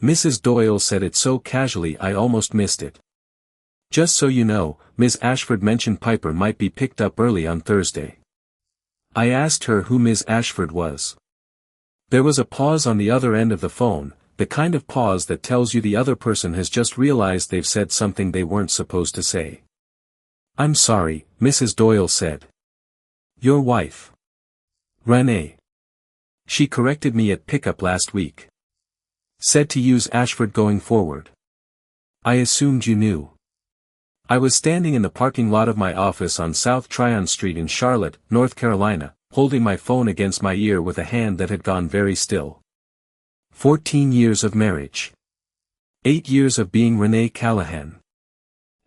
Mrs. Doyle said it so casually I almost missed it. Just so you know, Ms. Ashford mentioned Piper might be picked up early on Thursday. I asked her who Ms. Ashford was. There was a pause on the other end of the phone, the kind of pause that tells you the other person has just realized they've said something they weren't supposed to say. I'm sorry, Mrs. Doyle said. Your wife. Renee. She corrected me at pickup last week. Said to use Ashford going forward. I assumed you knew. I was standing in the parking lot of my office on South Tryon Street in Charlotte, North Carolina, holding my phone against my ear with a hand that had gone very still. 14 years of marriage. 8 years of being Renee Callahan.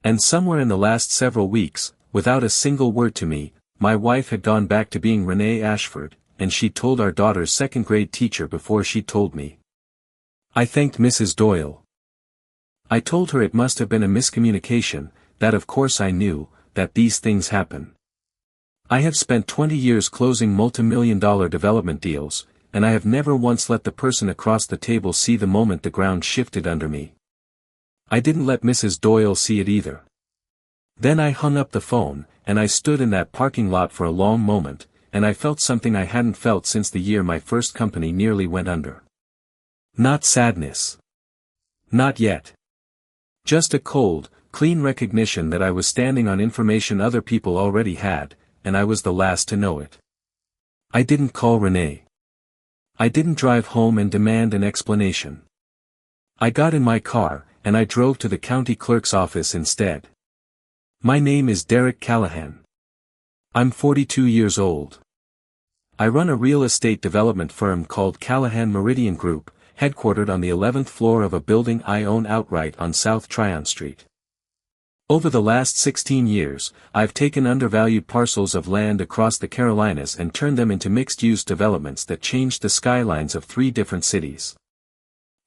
And somewhere in the last several weeks, without a single word to me, my wife had gone back to being Renee Ashford, and she told our daughter's second-grade teacher before she told me. I thanked Mrs. Doyle. I told her it must have been a miscommunication, that of course I knew, that these things happen. I have spent 20 years closing multi-million-dollar development deals, and I have never once let the person across the table see the moment the ground shifted under me. I didn't let Mrs. Doyle see it either. Then I hung up the phone, and I stood in that parking lot for a long moment, and I felt something I hadn't felt since the year my first company nearly went under. Not sadness. Not yet. Just a cold, clean recognition that I was standing on information other people already had, and I was the last to know it. I didn't call Renee. I didn't drive home and demand an explanation. I got in my car, and I drove to the county clerk's office instead. My name is Derek Callahan. I'm 42 years old. I run a real estate development firm called Callahan Meridian Group, headquartered on the 11th floor of a building I own outright on South Tryon Street. Over the last 16 years, I've taken undervalued parcels of land across the Carolinas and turned them into mixed-use developments that changed the skylines of 3 different cities.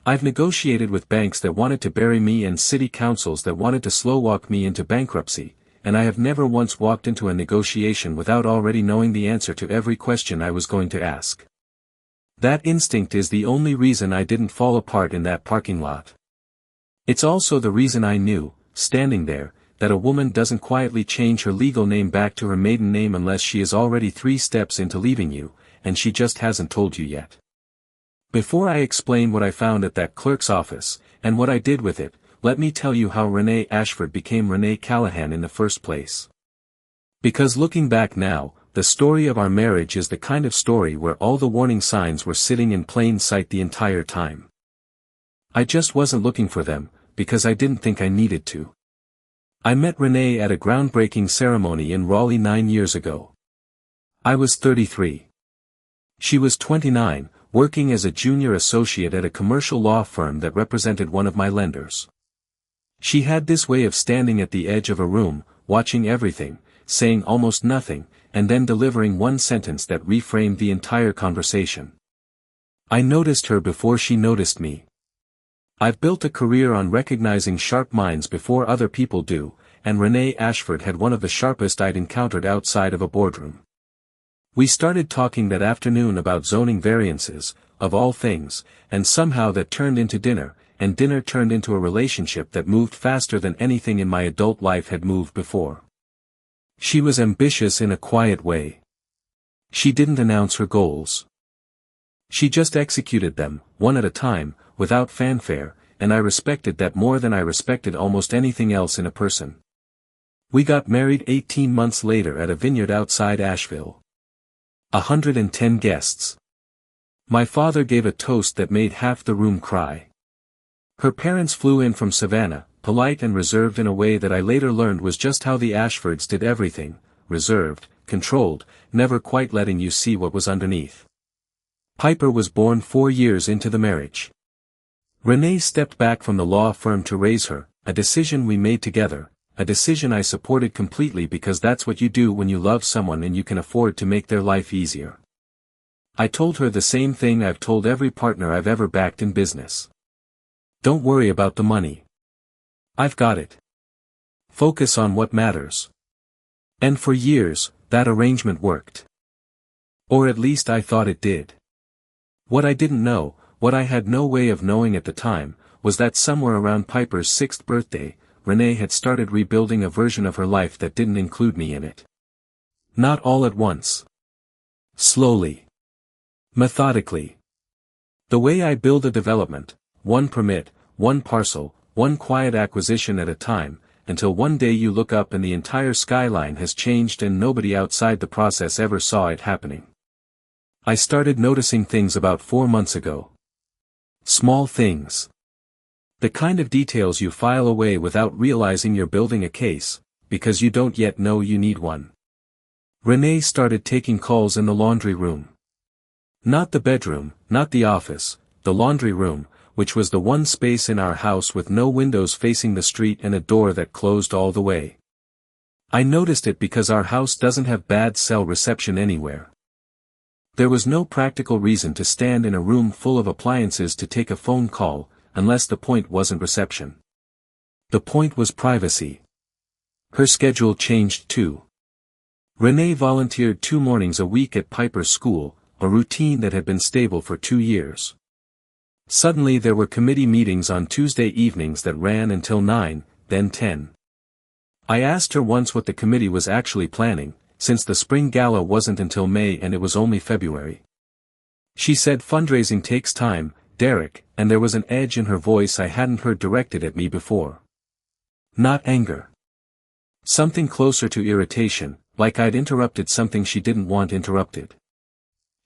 I've negotiated with banks that wanted to bury me and city councils that wanted to slow-walk me into bankruptcy, and I have never once walked into a negotiation without already knowing the answer to every question I was going to ask. That instinct is the only reason I didn't fall apart in that parking lot. It's also the reason I knew, standing there, that a woman doesn't quietly change her legal name back to her maiden name unless she is already 3 steps into leaving you, and she just hasn't told you yet. Before I explain what I found at that clerk's office, and what I did with it, let me tell you how Renee Ashford became Renee Callahan in the first place. Because looking back now, the story of our marriage is the kind of story where all the warning signs were sitting in plain sight the entire time. I just wasn't looking for them, because I didn't think I needed to. I met Renee at a groundbreaking ceremony in Raleigh 9 years ago. I was 33. She was 29, working as a junior associate at a commercial law firm that represented one of my lenders. She had this way of standing at the edge of a room, watching everything, saying almost nothing, and then delivering one sentence that reframed the entire conversation. I noticed her before she noticed me. I've built a career on recognizing sharp minds before other people do, and Renee Ashford had one of the sharpest I'd encountered outside of a boardroom. We started talking that afternoon about zoning variances, of all things, and somehow that turned into dinner, and dinner turned into a relationship that moved faster than anything in my adult life had moved before. She was ambitious in a quiet way. She didn't announce her goals. She just executed them, one at a time, without fanfare, and I respected that more than I respected almost anything else in a person. We got married 18 months later at a vineyard outside Asheville. 110 guests. My father gave a toast that made half the room cry. Her parents flew in from Savannah, polite and reserved in a way that I later learned was just how the Ashfords did everything, reserved, controlled, never quite letting you see what was underneath. Piper was born 4 years into the marriage. Renee stepped back from the law firm to raise her, a decision we made together, a decision I supported completely because that's what you do when you love someone and you can afford to make their life easier. I told her the same thing I've told every partner I've ever backed in business. Don't worry about the money. I've got it. Focus on what matters. And for years, that arrangement worked. Or at least I thought it did. What I didn't know, what I had no way of knowing at the time, was that somewhere around Piper's 6th birthday, Renee had started rebuilding a version of her life that didn't include me in it. Not all at once. Slowly. Methodically. The way I build a development, one permit, one parcel, one quiet acquisition at a time, until one day you look up and the entire skyline has changed and nobody outside the process ever saw it happening. I started noticing things about 4 months ago. Small things. The kind of details you file away without realizing you're building a case, because you don't yet know you need one. Renee started taking calls in the laundry room. Not the bedroom, not the office, the laundry room, which was the one space in our house with no windows facing the street and a door that closed all the way. I noticed it because our house doesn't have bad cell reception anywhere. There was no practical reason to stand in a room full of appliances to take a phone call, unless the point wasn't reception. The point was privacy. Her schedule changed too. Renee volunteered 2 mornings a week at Piper's school, a routine that had been stable for 2 years. Suddenly there were committee meetings on Tuesday evenings that ran until 9, then 10. I asked her once what the committee was actually planning, since the spring gala wasn't until May and it was only February. She said fundraising takes time, Derek, and there was an edge in her voice I hadn't heard directed at me before. Not anger. Something closer to irritation, like I'd interrupted something she didn't want interrupted.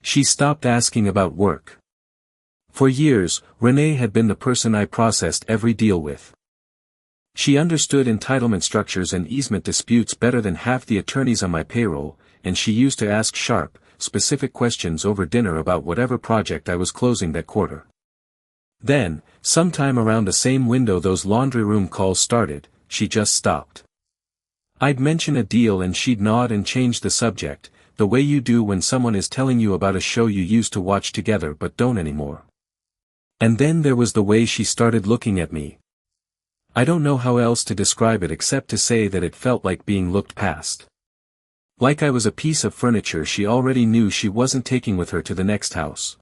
She stopped asking about work. For years, Renee had been the person I processed every deal with. She understood entitlement structures and easement disputes better than half the attorneys on my payroll, and she used to ask sharp, specific questions over dinner about whatever project I was closing that quarter. Then, sometime around the same window those laundry room calls started, she just stopped. I'd mention a deal and she'd nod and change the subject, the way you do when someone is telling you about a show you used to watch together but don't anymore. And then there was the way she started looking at me. I don't know how else to describe it except to say that it felt like being looked past. Like I was a piece of furniture she already knew she wasn't taking with her to the next house.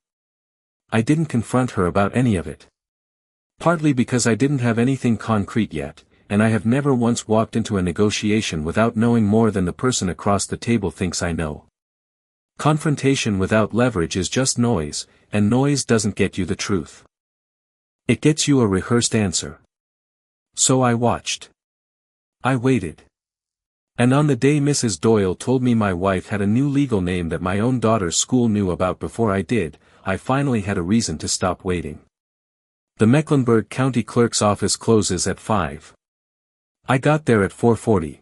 I didn't confront her about any of it. Partly because I didn't have anything concrete yet, and I have never once walked into a negotiation without knowing more than the person across the table thinks I know. Confrontation without leverage is just noise, and noise doesn't get you the truth. It gets you a rehearsed answer. So I watched. I waited. And on the day Mrs. Doyle told me my wife had a new legal name that my own daughter's school knew about before I did, I finally had a reason to stop waiting. The Mecklenburg County Clerk's office closes at 5. I got there at 4:40.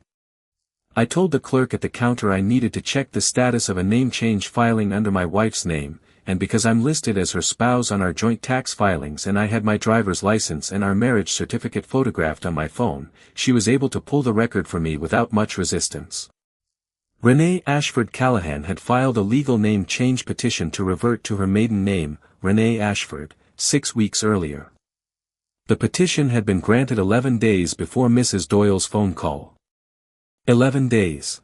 I told the clerk at the counter I needed to check the status of a name change filing under my wife's name, and because I'm listed as her spouse on our joint tax filings and I had my driver's license and our marriage certificate photographed on my phone, she was able to pull the record for me without much resistance. Renee Ashford Callahan had filed a legal name change petition to revert to her maiden name, Renee Ashford, 6 weeks earlier. The petition had been granted 11 days before Mrs. Doyle's phone call. 11 days.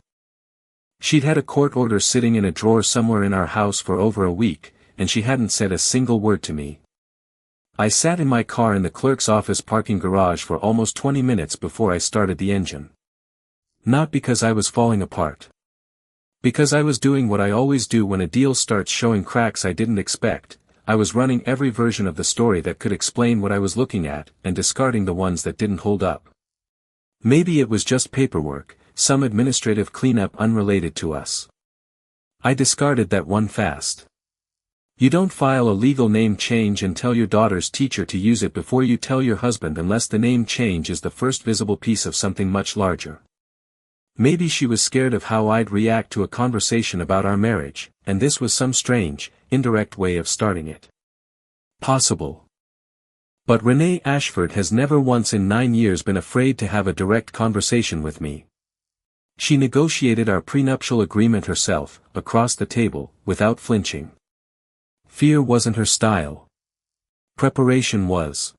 She'd had a court order sitting in a drawer somewhere in our house for over a week, and she hadn't said a single word to me. I sat in my car in the clerk's office parking garage for almost 20 minutes before I started the engine. Not because I was falling apart. Because I was doing what I always do when a deal starts showing cracks I didn't expect. I was running every version of the story that could explain what I was looking at, and discarding the ones that didn't hold up. Maybe it was just paperwork, some administrative cleanup unrelated to us. I discarded that one fast. You don't file a legal name change and tell your daughter's teacher to use it before you tell your husband unless the name change is the first visible piece of something much larger. Maybe she was scared of how I'd react to a conversation about our marriage, and this was some strange, indirect way of starting it. Possible. But Renee Ashford has never once in 9 years been afraid to have a direct conversation with me. She negotiated our prenuptial agreement herself, across the table, without flinching. Fear wasn't her style. Preparation was.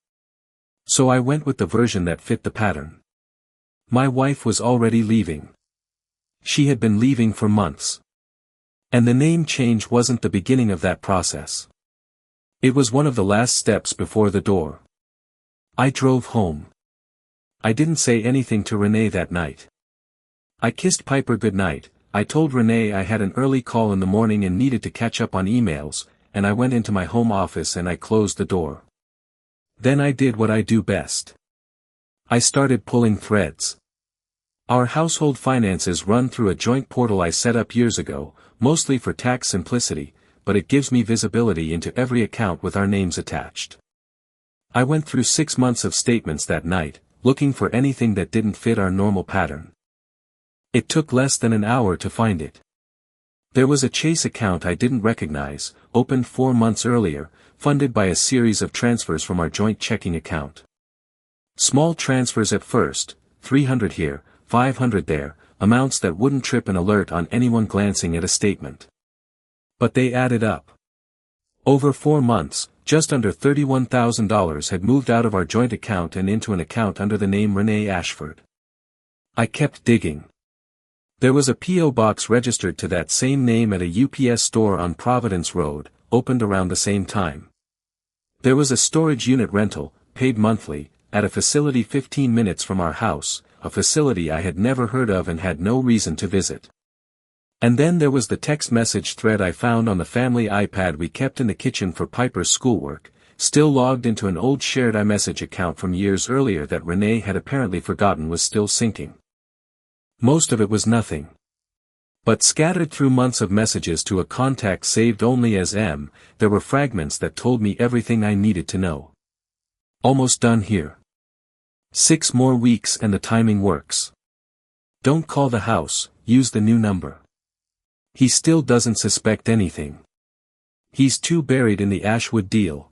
So I went with the version that fit the pattern. My wife was already leaving. She had been leaving for months. And the name change wasn't the beginning of that process. It was one of the last steps before the door. I drove home. I didn't say anything to Renee that night. I kissed Piper goodnight. I told Renee I had an early call in the morning and needed to catch up on emails, and I went into my home office and I closed the door. Then I did what I do best. I started pulling threads. Our household finances run through a joint portal I set up years ago, mostly for tax simplicity, but it gives me visibility into every account with our names attached. I went through 6 months of statements that night, looking for anything that didn't fit our normal pattern. It took less than an hour to find it. There was a Chase account I didn't recognize, opened 4 months earlier, funded by a series of transfers from our joint checking account. Small transfers at first, $300 here, $500 there, amounts that wouldn't trip an alert on anyone glancing at a statement. But they added up. Over 4 months, just under $31,000 had moved out of our joint account and into an account under the name Renee Ashford. I kept digging. There was a P.O. box registered to that same name at a UPS store on Providence Road, opened around the same time. There was a storage unit rental, paid monthly, at a facility 15 minutes from our house, a facility I had never heard of and had no reason to visit. And then there was the text message thread I found on the family iPad we kept in the kitchen for Piper's schoolwork, still logged into an old shared iMessage account from years earlier that Renee had apparently forgotten was still syncing. Most of it was nothing. But scattered through months of messages to a contact saved only as M, there were fragments that told me everything I needed to know. Almost done here. 6 more weeks and the timing works. Don't call the house, use the new number. He still doesn't suspect anything. He's too buried in the Ashwood deal.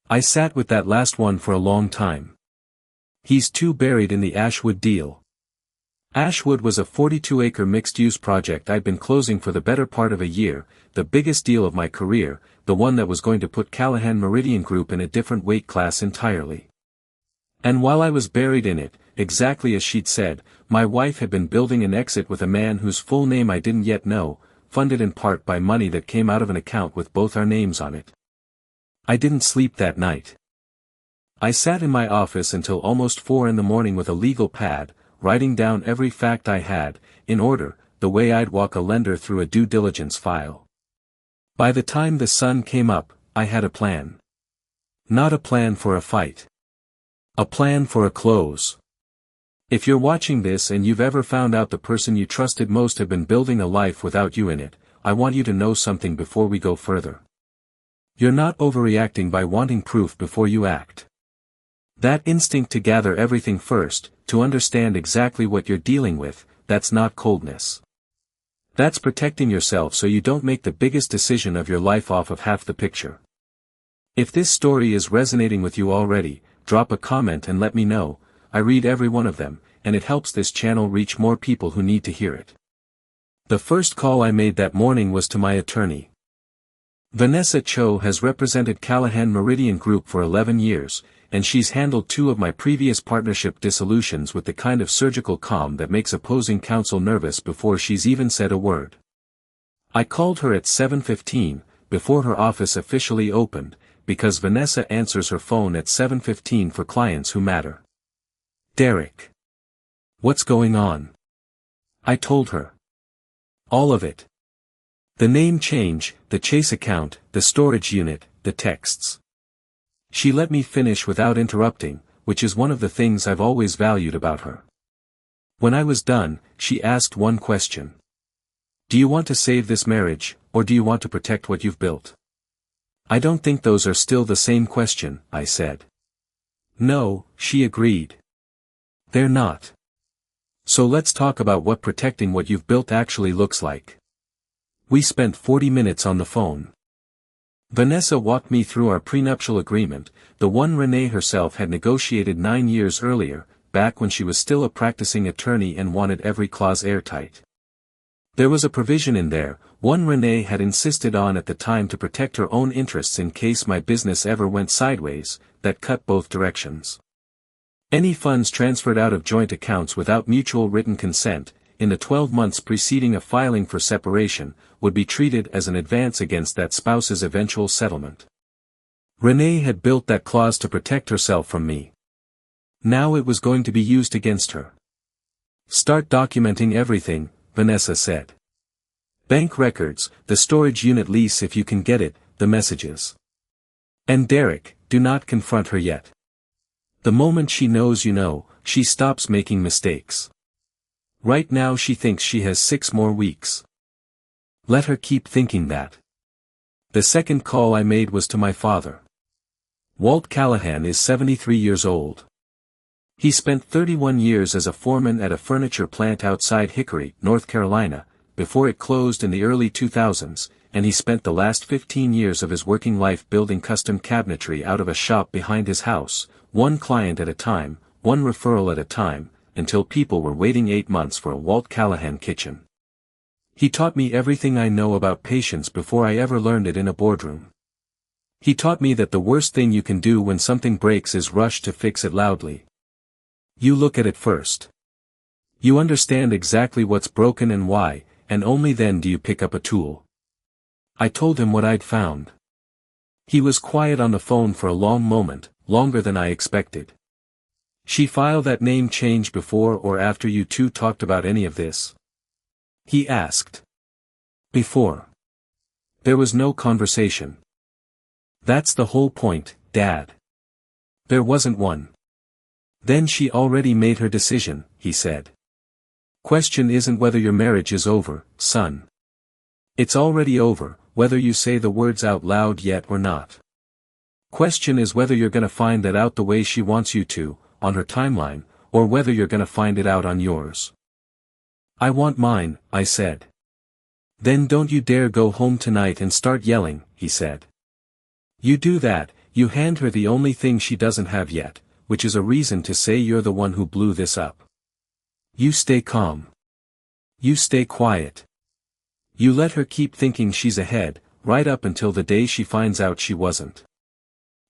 I sat with that last one for a long time. He's too buried in the Ashwood deal. Ashwood was a 42-acre mixed-use project I'd been closing for the better part of a year, the biggest deal of my career, the one that was going to put Callahan Meridian Group in a different weight class entirely. And while I was buried in it, exactly as she'd said, my wife had been building an exit with a man whose full name I didn't yet know, funded in part by money that came out of an account with both our names on it. I didn't sleep that night. I sat in my office until almost 4 a.m. with a legal pad, writing down every fact I had, in order, the way I'd walk a lender through a due diligence file. By the time the sun came up, I had a plan. Not a plan for a fight. A plan for a close. If you're watching this and you've ever found out the person you trusted most have been building a life without you in it, I want you to know something before we go further. You're not overreacting by wanting proof before you act. That instinct to gather everything first, to understand exactly what you're dealing with, that's not coldness. That's protecting yourself so you don't make the biggest decision of your life off of half the picture. If this story is resonating with you already, drop a comment and let me know. I read every one of them, and it helps this channel reach more people who need to hear it. The first call I made that morning was to my attorney. Vanessa Cho has represented Callahan Meridian Group for 11 years, and she's handled 2 of my previous partnership dissolutions with the kind of surgical calm that makes opposing counsel nervous before she's even said a word. I called her at 7:15, before her office officially opened, because Vanessa answers her phone at 7:15 for clients who matter. Derek. What's going on? I told her. All of it. The name change, the Chase account, the storage unit, the texts. She let me finish without interrupting, which is one of the things I've always valued about her. When I was done, she asked one question. Do you want to save this marriage, or do you want to protect what you've built? I don't think those are still the same question, I said. No, she agreed. They're not. So let's talk about what protecting what you've built actually looks like. We spent 40 minutes on the phone. Vanessa walked me through our prenuptial agreement, the one Renee herself had negotiated 9 years earlier, back when she was still a practicing attorney and wanted every clause airtight. There was a provision in there, one Renee had insisted on at the time to protect her own interests in case my business ever went sideways, that cut both directions. Any funds transferred out of joint accounts without mutual written consent, in the 12 months preceding a filing for separation, would be treated as an advance against that spouse's eventual settlement. Renee had built that clause to protect herself from me. Now it was going to be used against her. Start documenting everything, Vanessa said. Bank records, the storage unit lease if you can get it, the messages. And Derek, do not confront her yet. The moment she knows you know, she stops making mistakes. Right now she thinks she has 6 more weeks. Let her keep thinking that. The second call I made was to my father. Walt Callahan is 73 years old. He spent 31 years as a foreman at a furniture plant outside Hickory, North Carolina, before it closed in the early 2000s, and he spent the last 15 years of his working life building custom cabinetry out of a shop behind his house, one client at a time, one referral at a time, until people were waiting 8 months for a Walt Callahan kitchen. He taught me everything I know about patience before I ever learned it in a boardroom. He taught me that the worst thing you can do when something breaks is rush to fix it loudly. You look at it first. You understand exactly what's broken and why, and only then do you pick up a tool. I told him what I'd found. He was quiet on the phone for a long moment, longer than I expected. She filed that name change before or after you two talked about any of this? He asked. Before. There was no conversation. That's the whole point, Dad. There wasn't one. Then she already made her decision, he said. Question isn't whether your marriage is over, son. It's already over, whether you say the words out loud yet or not. Question is whether you're gonna find that out the way she wants you to, on her timeline, or whether you're gonna find it out on yours. I want mine, I said. Then don't you dare go home tonight and start yelling, he said. You do that, you hand her the only thing she doesn't have yet, which is a reason to say you're the one who blew this up. You stay calm. You stay quiet. You let her keep thinking she's ahead, right up until the day she finds out she wasn't.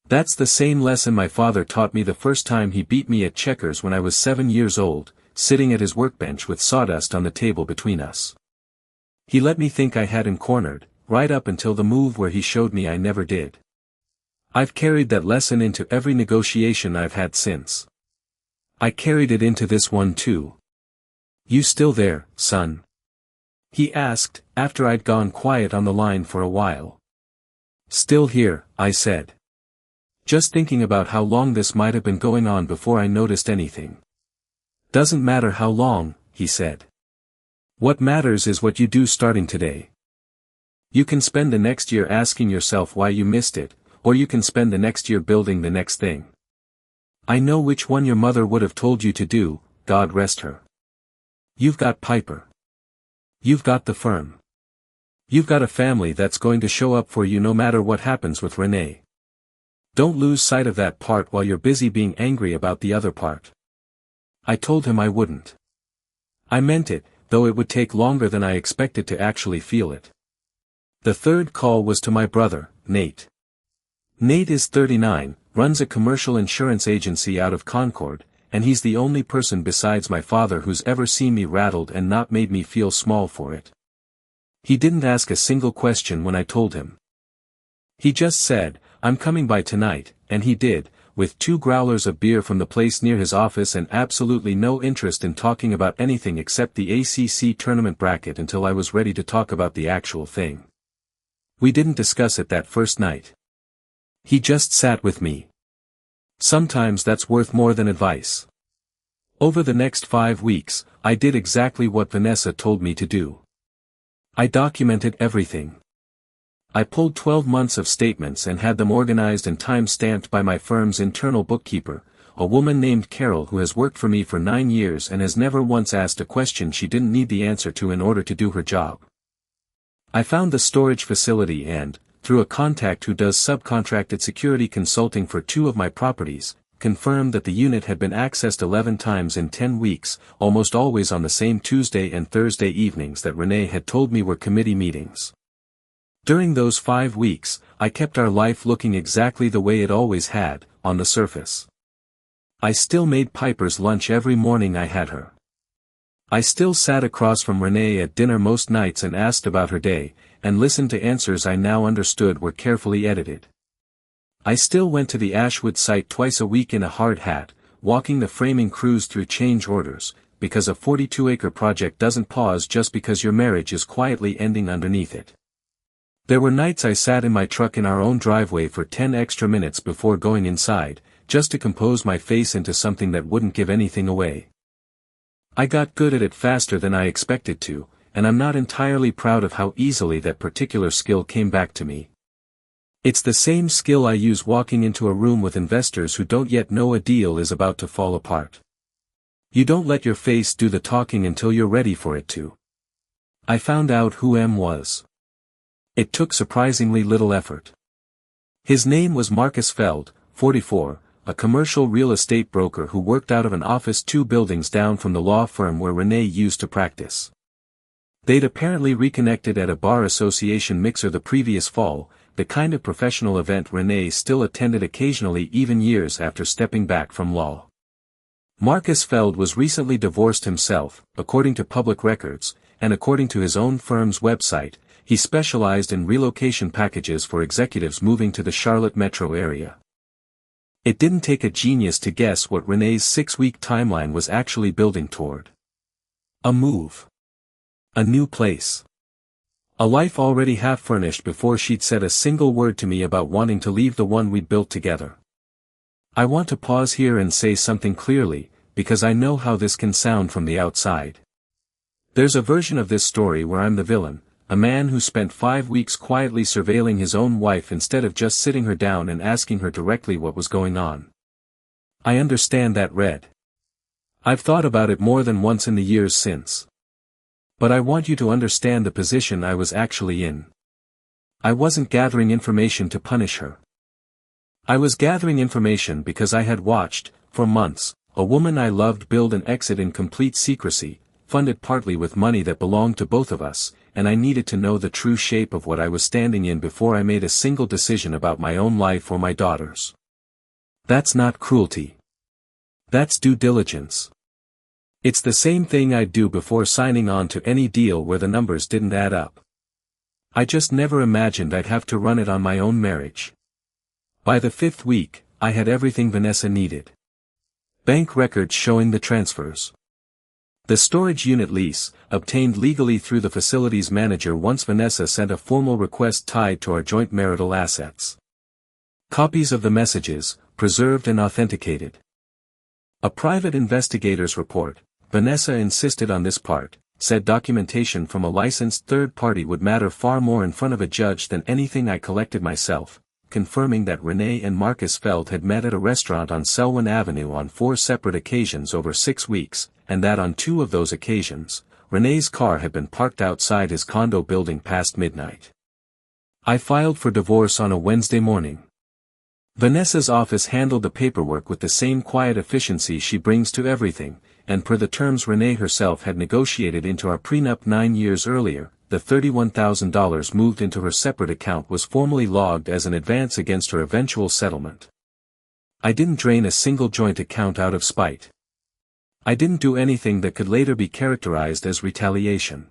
That's the same lesson my father taught me the first time he beat me at checkers when I was 7 years old, sitting at his workbench with sawdust on the table between us. He let me think I had him cornered, right up until the move where he showed me I never did. I've carried that lesson into every negotiation I've had since. I carried it into this one too. You still there, son? He asked, after I'd gone quiet on the line for a while. Still here, I said. Just thinking about how long this might have been going on before I noticed anything. Doesn't matter how long, he said. What matters is what you do starting today. You can spend the next year asking yourself why you missed it, or you can spend the next year building the next thing. I know which one your mother would have told you to do, God rest her. You've got Piper. You've got the firm. You've got a family that's going to show up for you no matter what happens with Renee. Don't lose sight of that part while you're busy being angry about the other part. I told him I wouldn't. I meant it, though it would take longer than I expected to actually feel it. The third call was to my brother, Nate. Nate is 39, runs a commercial insurance agency out of Concord, and he's the only person besides my father who's ever seen me rattled and not made me feel small for it. He didn't ask a single question when I told him. He just said, I'm coming by tonight, and he did, with 2 growlers of beer from the place near his office and absolutely no interest in talking about anything except the ACC tournament bracket until I was ready to talk about the actual thing. We didn't discuss it that first night. He just sat with me. Sometimes that's worth more than advice. Over the next 5 weeks, I did exactly what Vanessa told me to do. I documented everything. I pulled 12 months of statements and had them organized and time-stamped by my firm's internal bookkeeper, a woman named Carol who has worked for me for 9 years and has never once asked a question she didn't need the answer to in order to do her job. I found the storage facility and, through a contact who does subcontracted security consulting for 2 of my properties, confirmed that the unit had been accessed 11 times in 10 weeks, almost always on the same Tuesday and Thursday evenings that Renee had told me were committee meetings. During those 5 weeks, I kept our life looking exactly the way it always had, on the surface. I still made Piper's lunch every morning I had her. I still sat across from Renee at dinner most nights and asked about her day, and listened to answers I now understood were carefully edited. I still went to the Ashwood site twice a week in a hard hat, walking the framing crews through change orders, because a 42-acre project doesn't pause just because your marriage is quietly ending underneath it. There were nights I sat in my truck in our own driveway for 10 extra minutes before going inside, just to compose my face into something that wouldn't give anything away. I got good at it faster than I expected to, and I'm not entirely proud of how easily that particular skill came back to me. It's the same skill I use walking into a room with investors who don't yet know a deal is about to fall apart. You don't let your face do the talking until you're ready for it to. I found out who M was. It took surprisingly little effort. His name was Marcus Feld, 44, a commercial real estate broker who worked out of an office 2 buildings down from the law firm where Renee used to practice. They'd apparently reconnected at a bar association mixer the previous fall, the kind of professional event Renee still attended occasionally even years after stepping back from law. Marcus Feld was recently divorced himself, according to public records, and according to his own firm's website, he specialized in relocation packages for executives moving to the Charlotte metro area. It didn't take a genius to guess what Renee's 6-week timeline was actually building toward. A move. A new place. A life already half furnished before she'd said a single word to me about wanting to leave the one we'd built together. I want to pause here and say something clearly, because I know how this can sound from the outside. There's a version of this story where I'm the villain, a man who spent 5 weeks quietly surveilling his own wife instead of just sitting her down and asking her directly what was going on. I understand that, Red. I've thought about it more than once in the years since. But I want you to understand the position I was actually in. I wasn't gathering information to punish her. I was gathering information because I had watched, for months, a woman I loved build and exit in complete secrecy, funded partly with money that belonged to both of us, and I needed to know the true shape of what I was standing in before I made a single decision about my own life or my daughter's. That's not cruelty. That's due diligence. It's the same thing I'd do before signing on to any deal where the numbers didn't add up. I just never imagined I'd have to run it on my own marriage. By the 5th week, I had everything Vanessa needed. Bank records showing the transfers. The storage unit lease, obtained legally through the facility's manager once Vanessa sent a formal request tied to our joint marital assets. Copies of the messages, preserved and authenticated. A private investigator's report, Vanessa insisted on this part, said documentation from a licensed third party would matter far more in front of a judge than anything I collected myself, confirming that Renee and Marcus Feld had met at a restaurant on Selwyn Avenue on 4 separate occasions over 6 weeks, and that on 2 of those occasions, Renee's car had been parked outside his condo building past midnight. I filed for divorce on a Wednesday morning. Vanessa's office handled the paperwork with the same quiet efficiency she brings to everything, and per the terms Renee herself had negotiated into our prenup 9 years earlier, the $31,000 moved into her separate account was formally logged as an advance against her eventual settlement. I didn't drain a single joint account out of spite. I didn't do anything that could later be characterized as retaliation.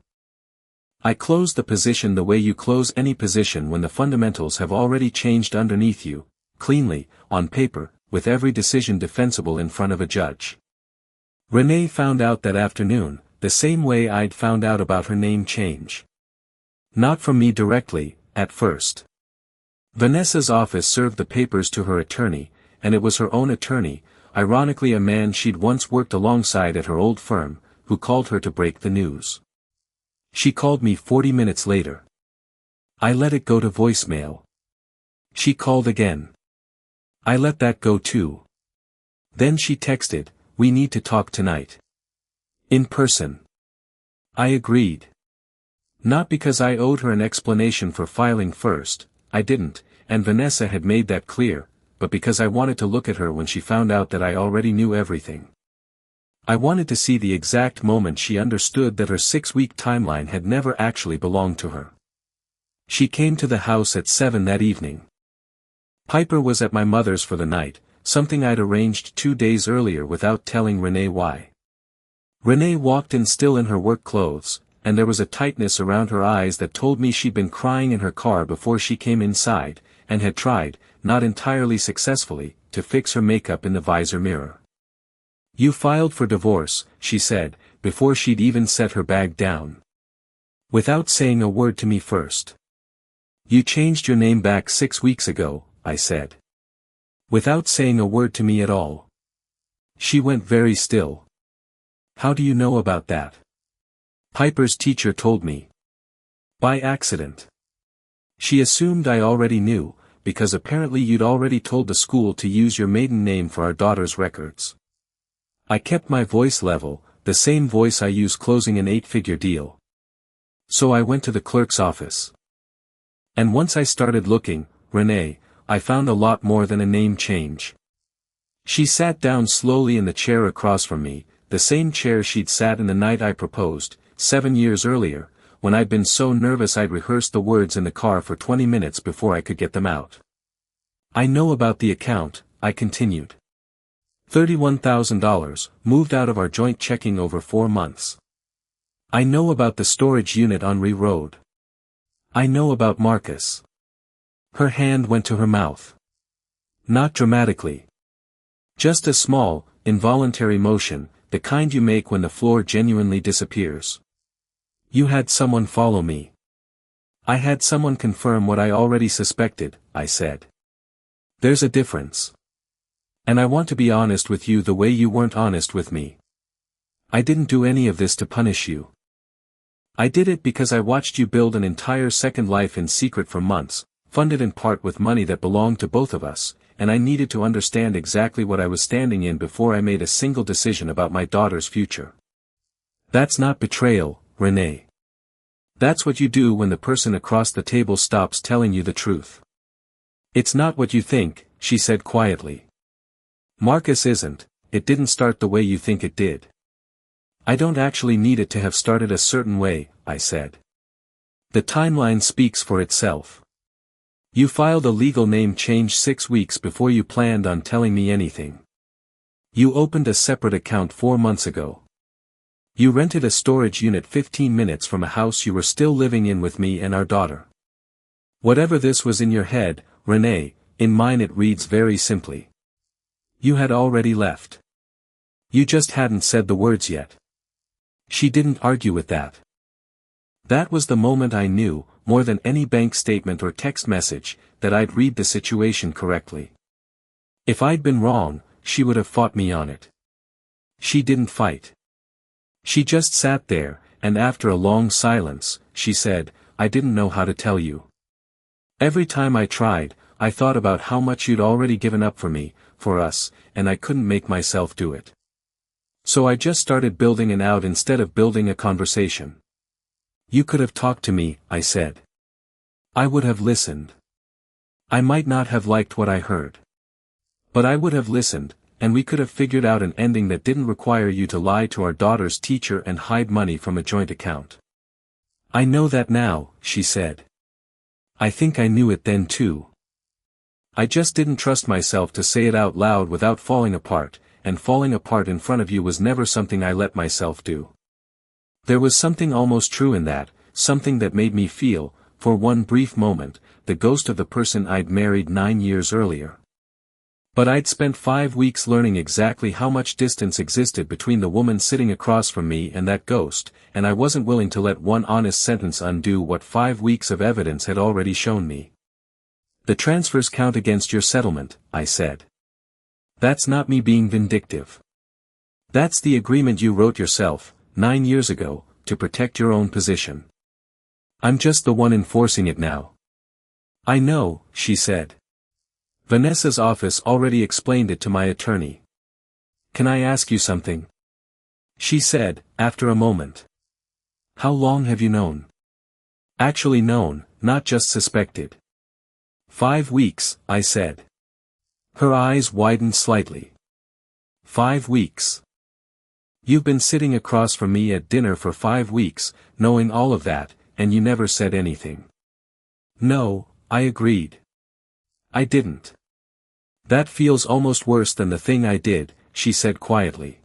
I closed the position the way you close any position when the fundamentals have already changed underneath you, cleanly, on paper, with every decision defensible in front of a judge. Renee found out that afternoon, the same way I'd found out about her name change. Not from me directly, at first. Vanessa's office served the papers to her attorney, and it was her own attorney, ironically a man she'd once worked alongside at her old firm, who called her to break the news. She called me 40 minutes later. I let it go to voicemail. She called again. I let that go too. Then she texted, "We need to talk tonight. In person." I agreed. Not because I owed her an explanation for filing first, I didn't, and Vanessa had made that clear, but because I wanted to look at her when she found out that I already knew everything. I wanted to see the exact moment she understood that her 6-week timeline had never actually belonged to her. She came to the house at 7 that evening. Piper was at my mother's for the night, something I'd arranged 2 days earlier without telling Renee why. Renee walked in still in her work clothes, and there was a tightness around her eyes that told me she'd been crying in her car before she came inside, and had tried, not entirely successfully, to fix her makeup in the visor mirror. "You filed for divorce," she said, before she'd even set her bag down. "Without saying a word to me first." "You changed your name back 6 weeks ago," I said. "Without saying a word to me at all." She went very still. "How do you know about that?" "Piper's teacher told me." "By accident." "She assumed I already knew, because apparently you'd already told the school to use your maiden name for our daughter's records." I kept my voice level, the same voice I use closing an 8-figure deal. "So I went to the clerk's office. And once I started looking, Renee, I found a lot more than a name change." She sat down slowly in the chair across from me, the same chair she'd sat in the night I proposed, 7 years earlier, when I'd been so nervous I'd rehearsed the words in the car for 20 minutes before I could get them out. "I know about the account," I continued. $31,000, moved out of our joint checking over 4 months. "I know about the storage unit on Ree Road. I know about Marcus." Her hand went to her mouth. Not dramatically. Just a small, involuntary motion, the kind you make when the floor genuinely disappears. "You had someone follow me." "I had someone confirm what I already suspected," I said. "There's a difference. And I want to be honest with you the way you weren't honest with me. I didn't do any of this to punish you. I did it because I watched you build an entire second life in secret for months, funded in part with money that belonged to both of us, and I needed to understand exactly what I was standing in before I made a single decision about my daughter's future. That's not betrayal, Renee. That's what you do when the person across the table stops telling you the truth." "It's not what you think," she said quietly. "Marcus isn't, it didn't start the way you think it did." "I don't actually need it to have started a certain way," I said. "The timeline speaks for itself. You filed a legal name change 6 weeks before you planned on telling me anything. You opened a separate account 4 months ago. You rented a storage unit 15 minutes from a house you were still living in with me and our daughter. Whatever this was in your head, Renee, in mine it reads very simply. You had already left. You just hadn't said the words yet." She didn't argue with that. That was the moment I knew, more than any bank statement or text message, that I'd read the situation correctly. If I'd been wrong, she would have fought me on it. She didn't fight. She just sat there, and after a long silence, she said, "I didn't know how to tell you. Every time I tried, I thought about how much you'd already given up for me, for us, and I couldn't make myself do it. So I just started building an out instead of building a conversation." "You could have talked to me," I said. "I would have listened. I might not have liked what I heard. But I would have listened, and we could have figured out an ending that didn't require you to lie to our daughter's teacher and hide money from a joint account." "I know that now," she said. "I think I knew it then too. I just didn't trust myself to say it out loud without falling apart, and falling apart in front of you was never something I let myself do." There was something almost true in that, something that made me feel, for one brief moment, the ghost of the person I'd married 9 years earlier. But I'd spent 5 weeks learning exactly how much distance existed between the woman sitting across from me and that ghost, and I wasn't willing to let one honest sentence undo what 5 weeks of evidence had already shown me. "The transfers count against your settlement," I said. "That's not me being vindictive. That's the agreement you wrote yourself, 9 years ago, to protect your own position. I'm just the one enforcing it now." "I know," she said. "Vanessa's office already explained it to my attorney. Can I ask you something?" She said, after a moment. "How long have you known?" "Actually known, not just suspected." 5 weeks, I said. Her eyes widened slightly. 5 weeks. You've been sitting across from me at dinner for 5 weeks, knowing all of that, and you never said anything. "No," I agreed. "I didn't." "That feels almost worse than the thing I did," she said quietly.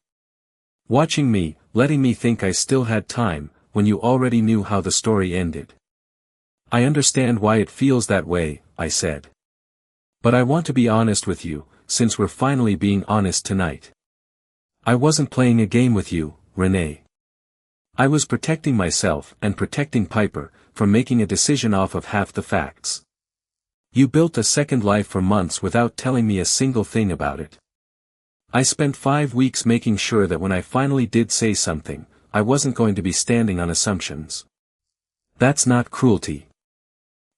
"Watching me, letting me think I still had time, when you already knew how the story ended." "I understand why it feels that way," I said. But I want to be honest with you, since we're finally being honest tonight. I wasn't playing a game with you, Renee. I was protecting myself and protecting Piper from making a decision off of half the facts. You built a second life for months without telling me a single thing about it. I spent 5 weeks making sure that when I finally did say something, I wasn't going to be standing on assumptions. That's not cruelty.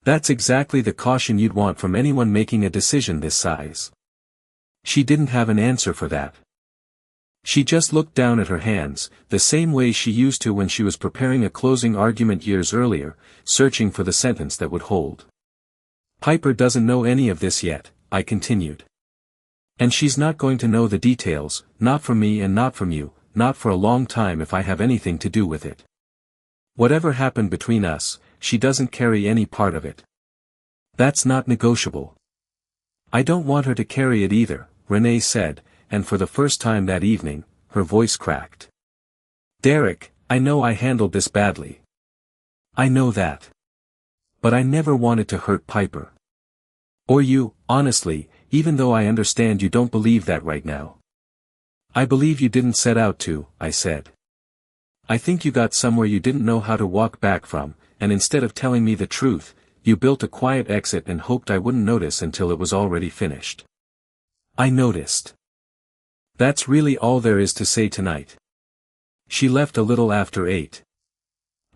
That's exactly the caution you'd want from anyone making a decision this size. She didn't have an answer for that. She just looked down at her hands, the same way she used to when she was preparing a closing argument years earlier, searching for the sentence that would hold. Piper doesn't know any of this yet, I continued. And she's not going to know the details, not from me and not from you, not for a long time if I have anything to do with it. Whatever happened between us, she doesn't carry any part of it. That's not negotiable. I don't want her to carry it either, Renee said, and for the first time that evening, her voice cracked. Derek, I know I handled this badly. I know that. But I never wanted to hurt Piper. Or you, honestly, even though I understand you don't believe that right now. I believe you didn't set out to, I said. I think you got somewhere you didn't know how to walk back from, and instead of telling me the truth, you built a quiet exit and hoped I wouldn't notice until it was already finished. I noticed. That's really all there is to say tonight. She left a little after 8.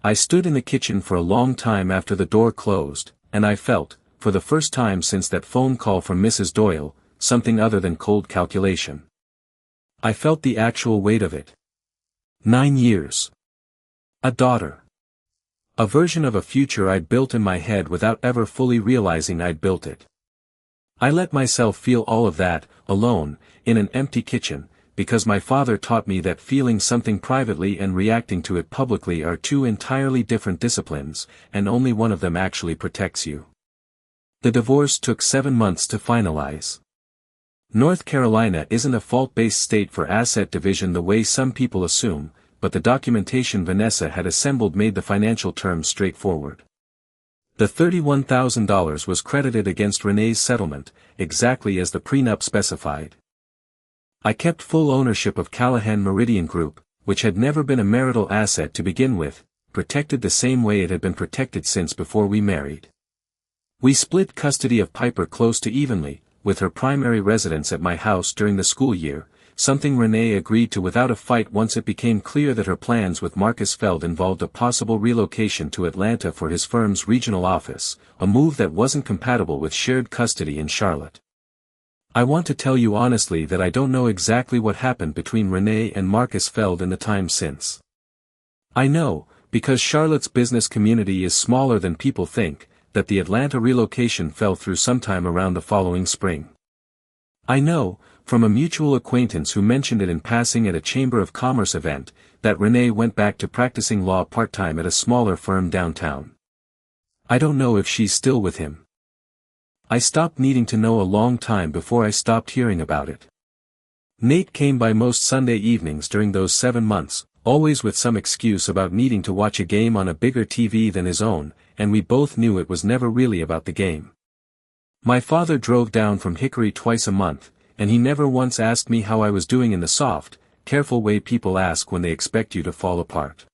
I stood in the kitchen for a long time after the door closed, and I felt, for the first time since that phone call from Mrs. Doyle, something other than cold calculation. I felt the actual weight of it. 9 years. A daughter. A version of a future I'd built in my head without ever fully realizing I'd built it. I let myself feel all of that, alone, in an empty kitchen, because my father taught me that feeling something privately and reacting to it publicly are two entirely different disciplines, and only one of them actually protects you. The divorce took 7 months to finalize. North Carolina isn't a fault-based state for asset division the way some people assume, but the documentation Vanessa had assembled made the financial terms straightforward. The $31,000 was credited against Renee's settlement, exactly as the prenup specified. I kept full ownership of Callahan Meridian Group, which had never been a marital asset to begin with, protected the same way it had been protected since before we married. We split custody of Piper close to evenly, with her primary residence at my house during the school year, something Renee agreed to without a fight once it became clear that her plans with Marcus Feld involved a possible relocation to Atlanta for his firm's regional office, a move that wasn't compatible with shared custody in Charlotte. I want to tell you honestly that I don't know exactly what happened between Renee and Marcus Feld in the time since. I know, because Charlotte's business community is smaller than people think, that the Atlanta relocation fell through sometime around the following spring. I know, from a mutual acquaintance who mentioned it in passing at a Chamber of Commerce event, that Renee went back to practicing law part-time at a smaller firm downtown. I don't know if she's still with him. I stopped needing to know a long time before I stopped hearing about it. Nate came by most Sunday evenings during those 7 months, always with some excuse about needing to watch a game on a bigger TV than his own, and we both knew it was never really about the game. My father drove down from Hickory twice a month, and he never once asked me how I was doing in the soft, careful way people ask when they expect you to fall apart.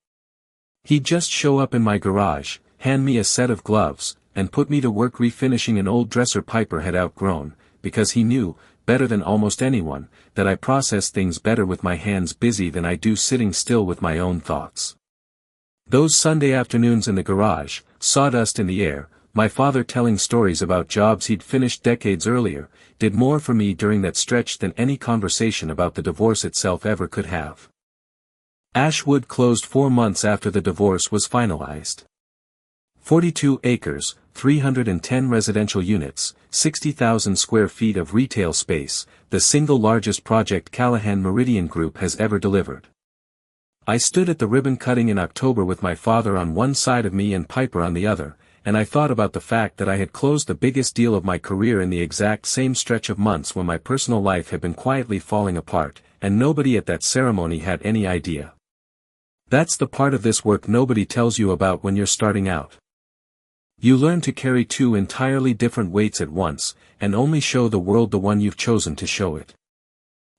He'd just show up in my garage, hand me a set of gloves, and put me to work refinishing an old dresser Piper had outgrown, because he knew, better than almost anyone, that I process things better with my hands busy than I do sitting still with my own thoughts. Those Sunday afternoons in the garage, sawdust in the air, my father telling stories about jobs he'd finished decades earlier, did more for me during that stretch than any conversation about the divorce itself ever could have. Ashwood closed 4 months after the divorce was finalized. 42 acres, 310 residential units, 60,000 square feet of retail space, the single largest project Callahan Meridian Group has ever delivered. I stood at the ribbon cutting in October with my father on one side of me and Piper on the other, and I thought about the fact that I had closed the biggest deal of my career in the exact same stretch of months when my personal life had been quietly falling apart, and nobody at that ceremony had any idea. That's the part of this work nobody tells you about when you're starting out. You learn to carry two entirely different weights at once, and only show the world the one you've chosen to show it.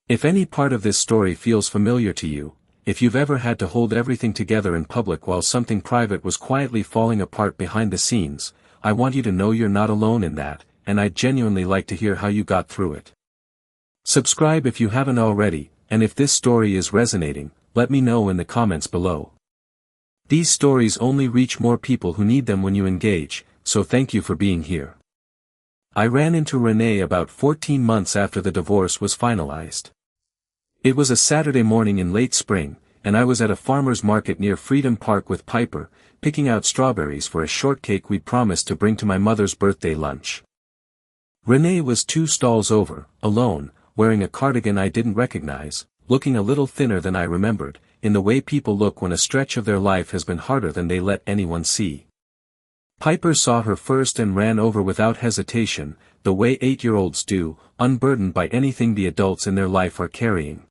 If any part of this story feels familiar to you, if you've ever had to hold everything together in public while something private was quietly falling apart behind the scenes, I want you to know you're not alone in that, and I'd genuinely like to hear how you got through it. Subscribe if you haven't already, and if this story is resonating, let me know in the comments below. These stories only reach more people who need them when you engage, so thank you for being here. I ran into Renee about 14 months after the divorce was finalized. It was a Saturday morning in late spring, and I was at a farmer's market near Freedom Park with Piper, picking out strawberries for a shortcake we'd promised to bring to my mother's birthday lunch. Renee was 2 stalls over, alone, wearing a cardigan I didn't recognize, looking a little thinner than I remembered, in the way people look when a stretch of their life has been harder than they let anyone see. Piper saw her first and ran over without hesitation, the way 8-year-olds do, unburdened by anything the adults in their life are carrying.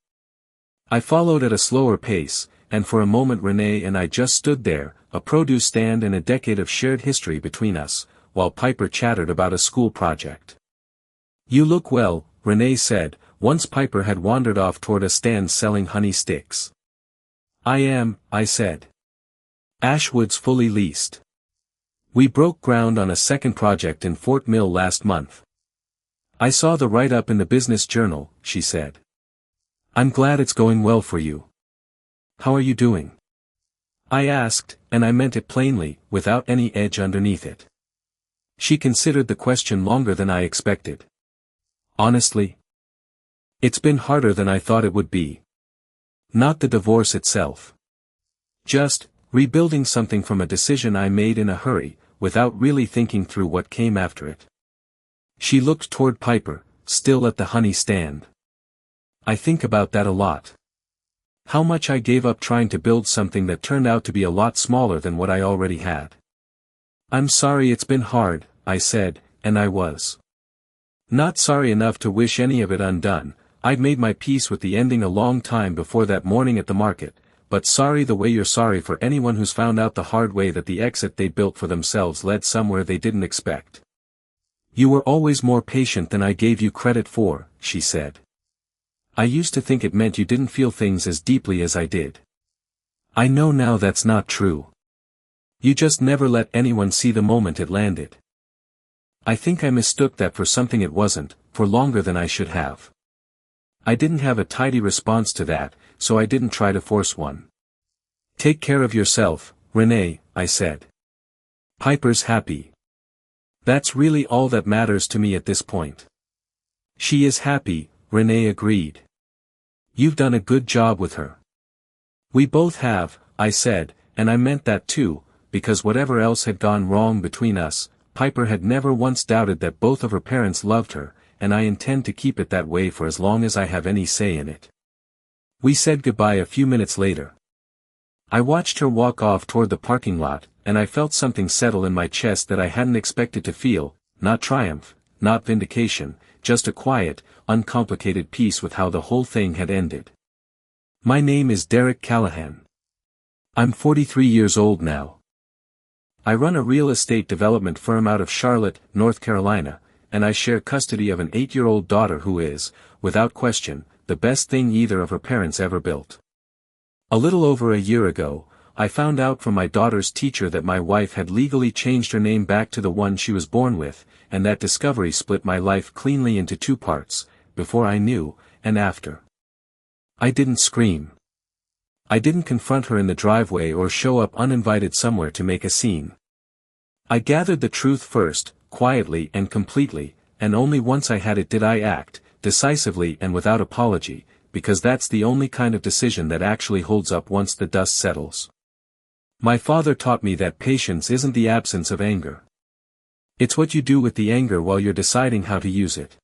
I followed at a slower pace, and for a moment Renee and I just stood there, a produce stand and a decade of shared history between us, while Piper chattered about a school project. "You look well," Renee said, once Piper had wandered off toward a stand selling honey sticks. "I am," I said. "Ashwood's fully leased. We broke ground on a second project in Fort Mill last month." "I saw the write-up in the Business Journal," she said. "I'm glad it's going well for you. How are you doing?" I asked, and I meant it plainly, without any edge underneath it. She considered the question longer than I expected. "Honestly, it's been harder than I thought it would be. Not the divorce itself. Just, rebuilding something from a decision I made in a hurry, without really thinking through what came after it." She looked toward Piper, still at the honey stand. "I think about that a lot. How much I gave up trying to build something that turned out to be a lot smaller than what I already had." "I'm sorry it's been hard," I said, and I was. Not sorry enough to wish any of it undone. I'd made my peace with the ending a long time before that morning at the market, but sorry the way you're sorry for anyone who's found out the hard way that the exit they built for themselves led somewhere they didn't expect. "You were always more patient than I gave you credit for," she said. "I used to think it meant you didn't feel things as deeply as I did. I know now that's not true. You just never let anyone see the moment it landed." I think I mistook that for something it wasn't, for longer than I should have. I didn't have a tidy response to that, so I didn't try to force one. "Take care of yourself, Renee," I said. "Piper's happy. That's really all that matters to me at this point." "She is happy," Renee agreed. "You've done a good job with her." "We both have," I said, and I meant that too, because whatever else had gone wrong between us, Piper had never once doubted that both of her parents loved her, and I intend to keep it that way for as long as I have any say in it. We said goodbye a few minutes later. I watched her walk off toward the parking lot, and I felt something settle in my chest that I hadn't expected to feel, not triumph, not vindication, just a quiet, uncomplicated peace with how the whole thing had ended. My name is Derek Callahan. I'm 43 years old now. I run a real estate development firm out of Charlotte, North Carolina, and I share custody of an 8-year-old daughter who is, without question, the best thing either of her parents ever built. A little over a year ago, I found out from my daughter's teacher that my wife had legally changed her name back to the one she was born with, and that discovery split my life cleanly into 2 parts, before I knew, and after. I didn't scream. I didn't confront her in the driveway or show up uninvited somewhere to make a scene. I gathered the truth first, quietly and completely, and only once I had it did I act, decisively and without apology, because that's the only kind of decision that actually holds up once the dust settles. My father taught me that patience isn't the absence of anger. It's what you do with the anger while you're deciding how to use it.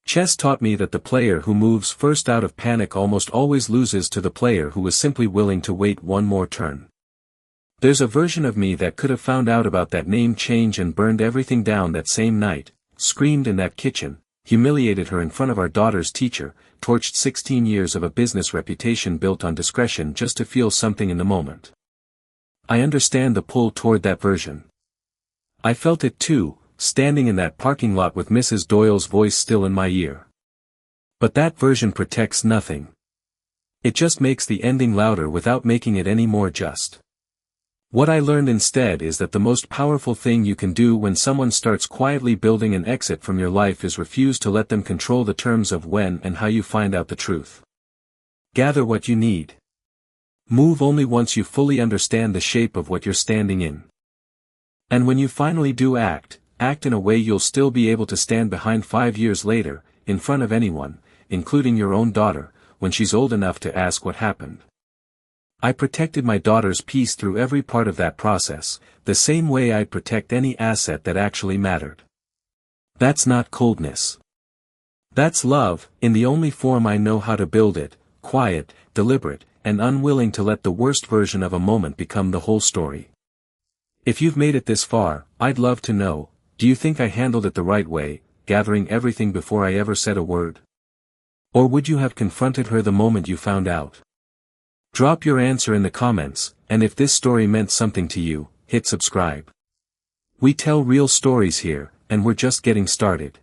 Chess taught me that the player who moves first out of panic almost always loses to the player who was simply willing to wait one more turn. There's a version of me that could have found out about that name change and burned everything down that same night, screamed in that kitchen, humiliated her in front of our daughter's teacher, torched 16 years of a business reputation built on discretion just to feel something in the moment. I understand the pull toward that version. I felt it too, standing in that parking lot with Mrs. Doyle's voice still in my ear. But that version protects nothing. It just makes the ending louder without making it any more just. What I learned instead is that the most powerful thing you can do when someone starts quietly building an exit from your life is refuse to let them control the terms of when and how you find out the truth. Gather what you need. Move only once you fully understand the shape of what you're standing in. And when you finally do act in a way you'll still be able to stand behind 5 years later, in front of anyone, including your own daughter, when she's old enough to ask what happened. I protected my daughter's peace through every part of that process, the same way I'd protect any asset that actually mattered. That's not coldness. That's love, in the only form I know how to build it, quiet, deliberate, and unwilling to let the worst version of a moment become the whole story. If you've made it this far, I'd love to know, do you think I handled it the right way, gathering everything before I ever said a word? Or would you have confronted her the moment you found out? Drop your answer in the comments, and if this story meant something to you, hit subscribe. We tell real stories here, and we're just getting started.